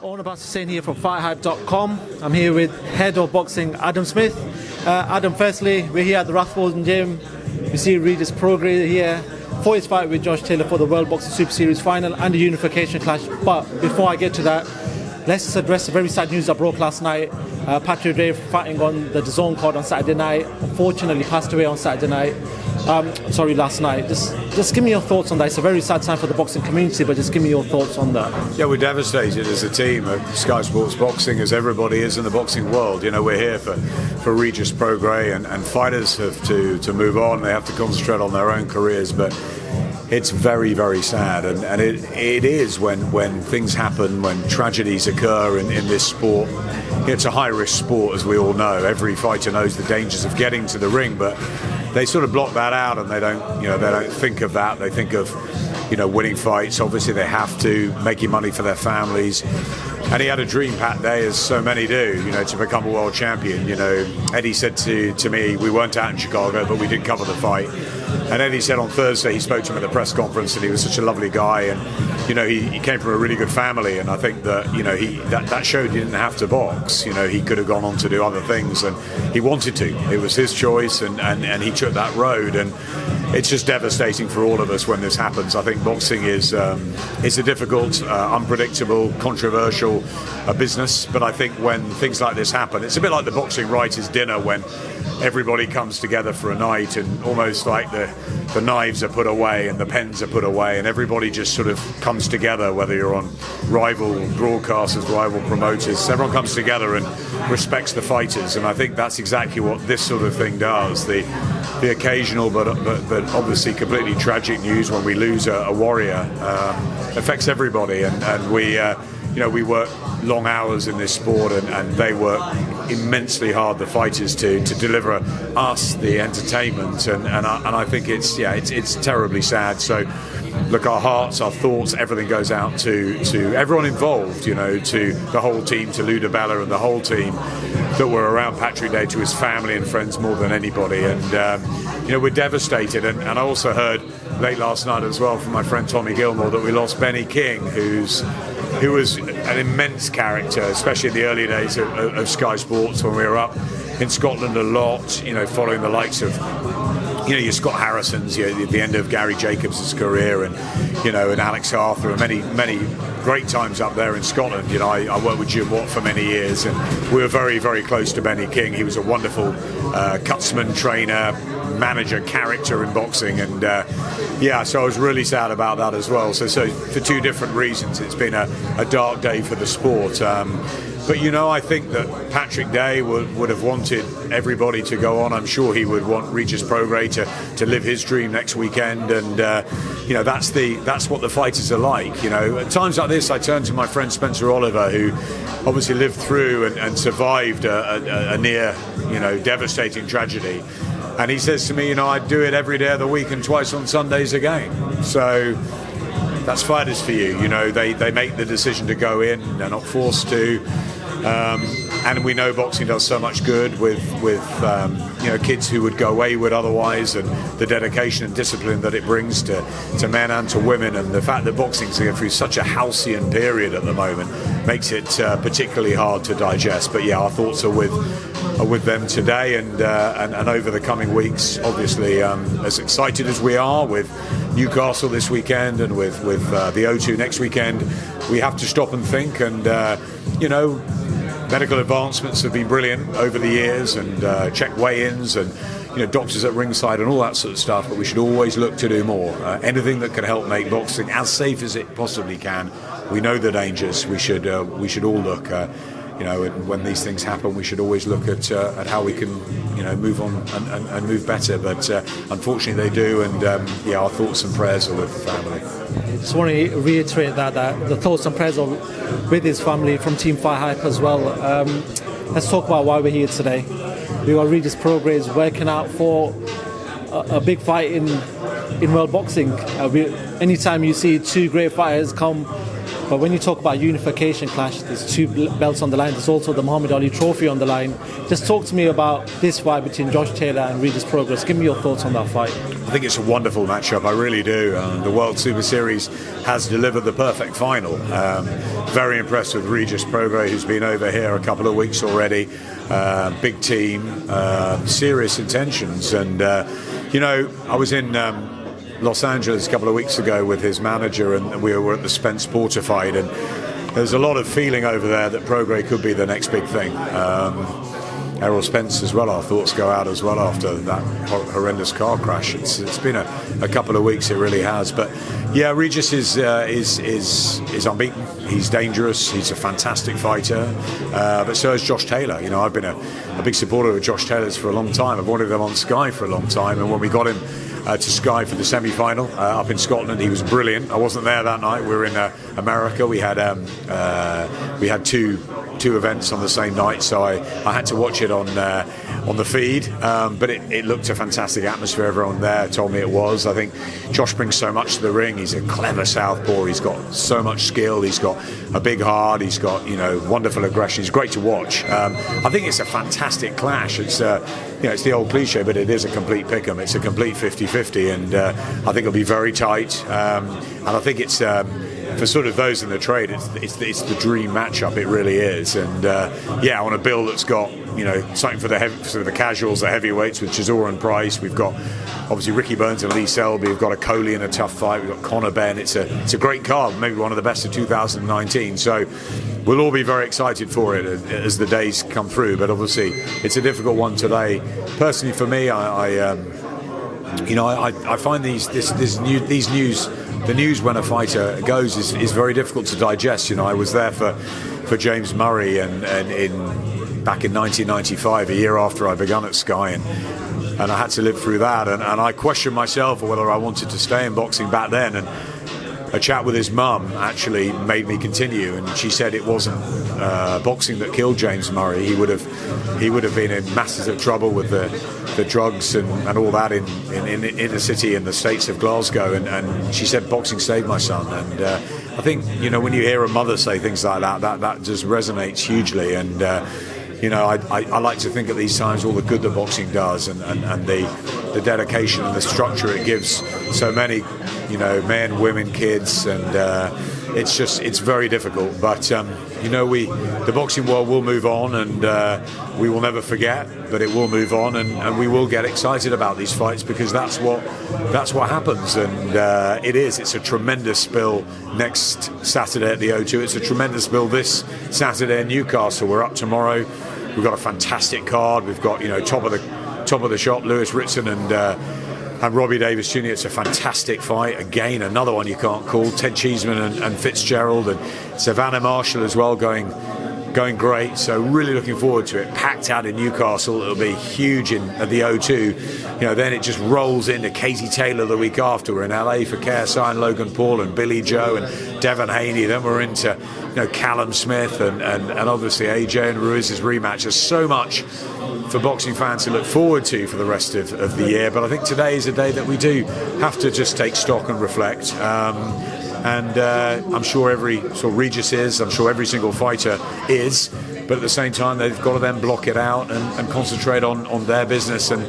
Owen Hussein here from FightHype.com. I'm here with Head of Boxing Adam Smith. Adam, firstly, we're here at the Rathbone Gym. We see Regis Prograis here for his fight with Josh Taylor for the World Boxing Super Series final and the unification clash. But before I get to that, let's address the very sad news that broke last night. Patrick Day fighting on the DAZN card on Saturday night, unfortunately passed away on Saturday night. Last night. Just give me your thoughts on that. It's a very sad time for the boxing community, but just give me your thoughts on that. Yeah, we're devastated as a team at Sky Sports Boxing, as everybody is in the boxing world. You know, we're here for Regis Prograis, and fighters have to move on. They have to concentrate on their own careers, but it's very, very sad, and it is when things happen, when tragedies occur in this sport. It's a high-risk sport, as we all know. Every fighter knows the dangers of getting to the ring, but they sort of block that out, and they don't think of that. They think of, winning fights. Obviously, they have to, making money for their families. And he had a dream, Pat Day, as so many do, to become a world champion. Eddie said to me, we weren't out in Chicago, but we did cover the fight. And Eddie said on Thursday, he spoke to him at the press conference, and he was such a lovely guy, and he came from a really good family, and I think that that showed he didn't have to box. He could have gone on to do other things, and he wanted to. It was his choice, and he took that road, and it's just devastating for all of us when this happens. I think boxing is a difficult, unpredictable, controversial business, but I think when things like this happen, it's a bit like the boxing writers' dinner when everybody comes together for a night, and almost like the knives are put away and the pens are put away, and everybody just sort of comes together, whether you're on rival broadcasters, rival promoters. Everyone comes together and respects the fighters, and I think that's exactly what this sort of thing does. The occasional but obviously completely tragic news when we lose a warrior affects everybody, and we work long hours in this sport, and they work immensely hard, the fighters, to deliver us the entertainment, and I think it's terribly sad. So look, our hearts, our thoughts, everything goes out to everyone involved, to the whole team, to Lou DiBella and the whole team that were around Patrick Day, to his family and friends more than anybody, and we're devastated. And I also heard late last night as well from my friend Tommy Gilmore that we lost Benny King, who was an immense character, especially in the early days of Sky Sports, when we were up in Scotland a lot, following the likes of your Scott Harrisons, at the end of Gary Jacobs' career, and Alex Arthur, and many great times up there in Scotland. I worked with Jim Watt for many years, and we were very, very close to Benny King. He was a wonderful cutsman, trainer, manager, character in boxing, and so I was really sad about that as well. So for two different reasons, it's been a dark day for the sport. But I think that Patrick Day would have wanted everybody to go on. I'm sure he would want Regis Prograis to live his dream next weekend, and that's what the fighters are like. At times like this, I turn to my friend Spencer Oliver, who obviously lived through and survived a near devastating tragedy, and he says to me, I'd do it every day of the week and twice on Sundays again. So that's fighters for you. They make the decision to go in. They're not forced to. And we know boxing does so much good with kids who would go wayward otherwise, and the dedication and discipline that it brings to men and to women, and the fact that boxing's going through such a halcyon period at the moment makes it particularly hard to digest. But our thoughts are with them today, and over the coming weeks. Obviously, as excited as we are with Newcastle this weekend and with the O2 next weekend, we have to stop and think, and medical advancements have been brilliant over the years, and check weigh-ins, and doctors at ringside and all that sort of stuff, but we should always look to do more. Anything that can help make boxing as safe as it possibly can. We know the dangers. We should all look. When these things happen, we should always look at how we can, move on and move better. But unfortunately, they do, and our thoughts and prayers are with the family. I just want to reiterate that the thoughts and prayers are with his family from Team FightHype as well. Let's talk about why we're here today. We got Regis Prograis working out for a big fight in world boxing. Anytime you see two great fighters come But when you talk about unification clash, there's two belts on the line. There's also the Muhammad Ali Trophy on the line. Just talk to me about this fight between Josh Taylor and Regis Prograis. Give me your thoughts on that fight. I think it's a wonderful matchup. I really do. The World Super Series has delivered the perfect final. Very impressed with Regis Prograis, who's been over here a couple of weeks already. Big team, serious intentions, and I was in Los Angeles a couple of weeks ago with his manager, and we were at the Spence Porter fight, and there's a lot of feeling over there that Prograis could be the next big thing. Errol Spence as well, our thoughts go out as well after that horrendous car crash. It's been a couple of weeks, it really has. But yeah, Regis is unbeaten. He's dangerous. He's a fantastic fighter. But so is Josh Taylor. I've been a big supporter of Josh Taylor's for a long time. I've wanted him on Sky for a long time, and when we got him to Sky for the semi-final up in Scotland, he was brilliant. I wasn't there that night. We were in America. We had two events on the same night, so I had to watch it on the feed. But it looked a fantastic atmosphere. Everyone there told me it was. I think Josh brings so much to the ring. He's a clever southpaw. He's got so much skill. He's got a big heart. He's got wonderful aggression. He's great to watch. I think it's a fantastic clash. It's it's the old cliche, but it is a complete pick'em. It's a complete 50-50, and I think it'll be very tight. And I think it's for sort of those in the trade, it's the dream matchup. It really is. And on a bill that's got something for the casuals, the heavyweights with Chisora and Price. We've got obviously Ricky Burns and Lee Selby. We've got a Coley in a tough fight. We've got Conor Benn. It's a great card, maybe one of the best of 2019. So we'll all be very excited for it as the days come through. But obviously, it's a difficult one today. Personally, for me, I find these news. The news when a fighter goes is very difficult to digest. I was there for James Murray and back in 1995, a year after I begun at Sky, and I had to live through that, and I questioned myself whether I wanted to stay in boxing back then. And a chat with his mum actually made me continue, and she said it wasn't boxing that killed James Murray. He would have been in masses of trouble with the drugs and all that in the city in the States of Glasgow, and she said boxing saved my son. And I think when you hear a mother say things like that just resonates hugely. And I like to think at these times all the good that boxing does, and the dedication and the structure it gives so many men, women, kids, and it's very difficult. But the boxing world will move on, and we will never forget, but it will move on, and we will get excited about these fights, because that's what happens. And it's a tremendous bill next Saturday at the O2. It's a tremendous bill this Saturday in Newcastle. We're up tomorrow. We've got a fantastic card. We've got top of the shop Lewis Ritson and Robbie Davis Jr. It's a fantastic fight. Again, another one you can't call. Ted Cheeseman and Fitzgerald, and Savannah Marshall as well going great. So really looking forward to it. Packed out in Newcastle. It'll be huge at the O2. Then it just rolls into Katie Taylor the week after. We're in LA for KSI and Logan Paul and Billy Joe and Devon Haney. Then we're into Callum Smith and obviously AJ and Ruiz's rematch. There's so much for boxing fans to look forward to for the rest of the year. But I think today is a day that we do have to just take stock and reflect. And I'm sure Regis is, I'm sure every single fighter is, but at the same time they've got to then block it out and concentrate on their business and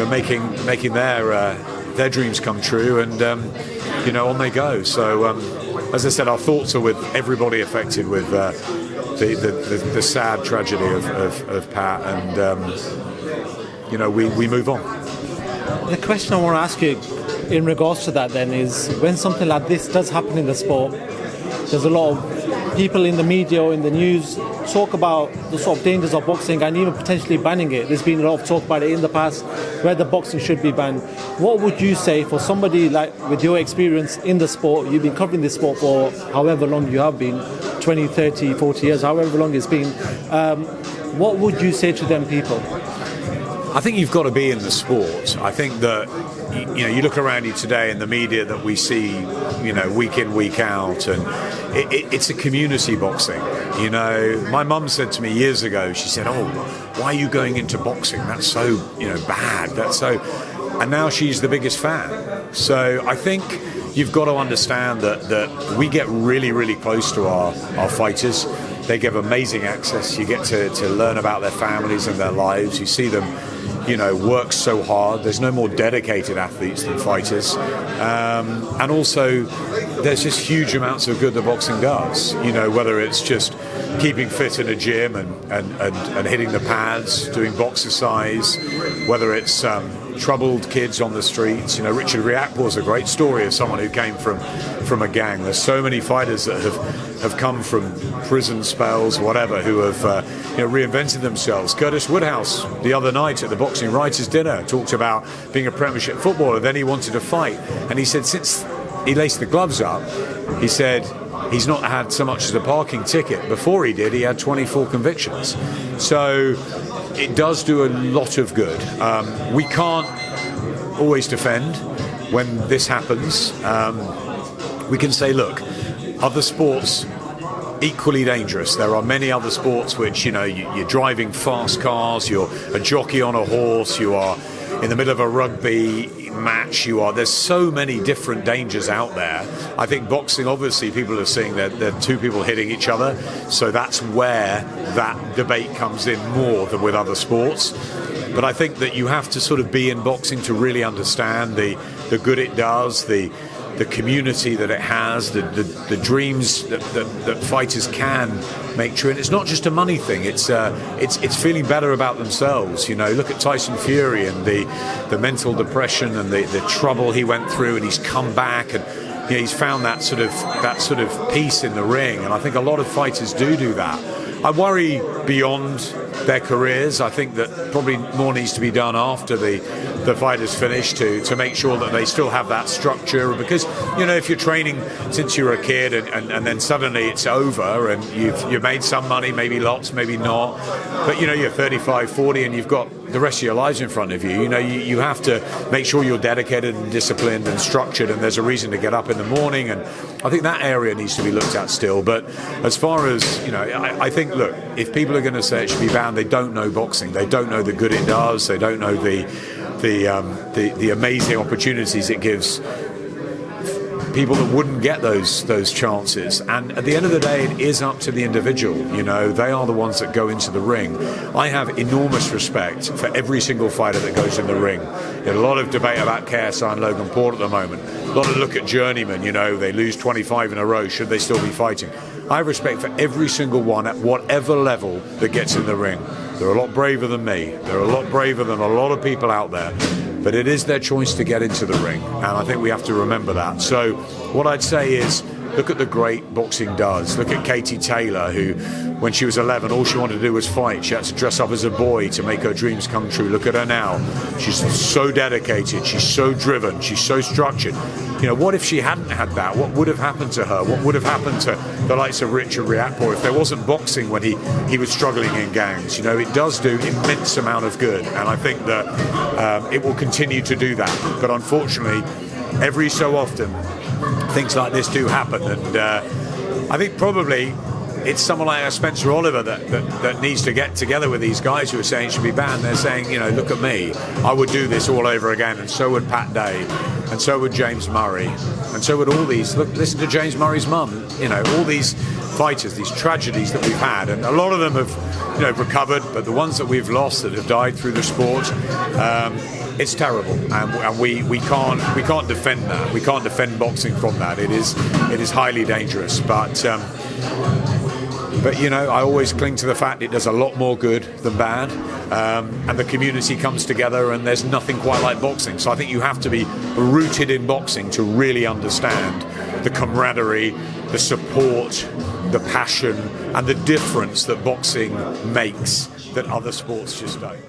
making their dreams come true, and on they go. So as I said, our thoughts are with everybody affected with the sad tragedy of Pat, and we move on. The question I want to ask you in regards to that then is, when something like this does happen in the sport, there's a lot of people in the media or in the news talk about the sort of dangers of boxing and even potentially banning it. There's been a lot of talk about it in the past, whether boxing should be banned. What would you say for somebody like with your experience in the sport? You've been covering this sport for however long you have been, 20, 30, 40 years, however long it's been. What would you say to them people? I think you've got to be in the sport. I think that you look around you today in the media that we see, week in, week out, and it's a community boxing. My mum said to me years ago, she said, "Oh, why are you going into boxing? That's so, bad. That's so," and now she's the biggest fan. So I think, you've got to understand that we get really, really close to our fighters. They give amazing access. You get to learn about their families and their lives. You see them, work so hard. There's no more dedicated athletes than fighters. And also, there's just huge amounts of good that boxing does. Whether it's just keeping fit in a gym and hitting the pads, doing boxercise, whether it's troubled kids on the streets. Richard Riakporhe is a great story of someone who came from a gang. There's so many fighters that have come from prison spells, whatever, who have reinvented themselves. Curtis Woodhouse, the other night at the Boxing Writers' Dinner, talked about being a Premiership footballer. Then he wanted to fight, and he said since he laced the gloves up, he said he's not had so much as a parking ticket. Before he did, he had 24 convictions. So it does do a lot of good. We can't always defend when this happens. We can say, look, other sports equally dangerous. There are many other sports which, you're driving fast cars, you're a jockey on a horse, you are in the middle of a rugby match, there's so many different dangers out there. I think boxing, obviously, people are seeing that there are two people hitting each other, so that's where that debate comes in more than with other sports. But I think that you have to sort of be in boxing to really understand the good it does, the community that it has, the dreams that fighters can make true. And it's not just a money thing, it's feeling better about themselves. Look at Tyson Fury and the mental depression and the trouble he went through, and he's come back and he's found that sort of peace in the ring. And I think a lot of fighters do that. I worry beyond their careers. I think that probably more needs to be done after the fighters finish to make sure that they still have that structure, because if you're training since you were a kid and then suddenly it's over and you've made some money, maybe lots, maybe not, but you're 35, 40 and you've got the rest of your lives in front of you. You have to make sure you're dedicated and disciplined and structured, and there's a reason to get up in the morning, and I think that area needs to be looked at still. But as far as I think, look, if people are going to say it should be banned, they don't know boxing, they don't know the good it does, they don't know the amazing opportunities it gives people that wouldn't get those chances. And at the end of the day, it is up to the individual. They are the ones that go into the ring. I have enormous respect for every single fighter that goes in the ring. There's a lot of debate about KSI and Logan Paul at the moment. A lot of look at journeymen, they lose 25 in a row, should they still be fighting? I have respect for every single one at whatever level that gets in the ring. They're a lot braver than me. They're a lot braver than a lot of people out there. But it is their choice to get into the ring, and I think we have to remember that. So what I'd say is, look at the great boxing does. Look at Katie Taylor, who, when she was 11, all she wanted to do was fight. She had to dress up as a boy to make her dreams come true. Look at her now. She's so dedicated. She's so driven. She's so structured. What if she hadn't had that? What would have happened to her? What would have happened to the likes of Richard Riakporhe if there wasn't boxing when he was struggling in gangs? It does do immense amount of good, and I think that it will continue to do that. But unfortunately, every so often, things like this do happen, and I think probably it's someone like Spencer Oliver that needs to get together with these guys who are saying it should be banned. They're saying, look at me, I would do this all over again, and so would Pat Day, and so would James Murray, and so would all these. Look, listen to James Murray's mum. All these fighters, these tragedies that we've had, and a lot of them have recovered, but the ones that we've lost that have died through the sport, it's terrible, and we can't defend that. We can't defend boxing from that. It is highly dangerous, but I always cling to the fact it does a lot more good than bad, and the community comes together, and there's nothing quite like boxing. So I think you have to be rooted in boxing to really understand the camaraderie, the support, the passion, and the difference that boxing makes that other sports just don't.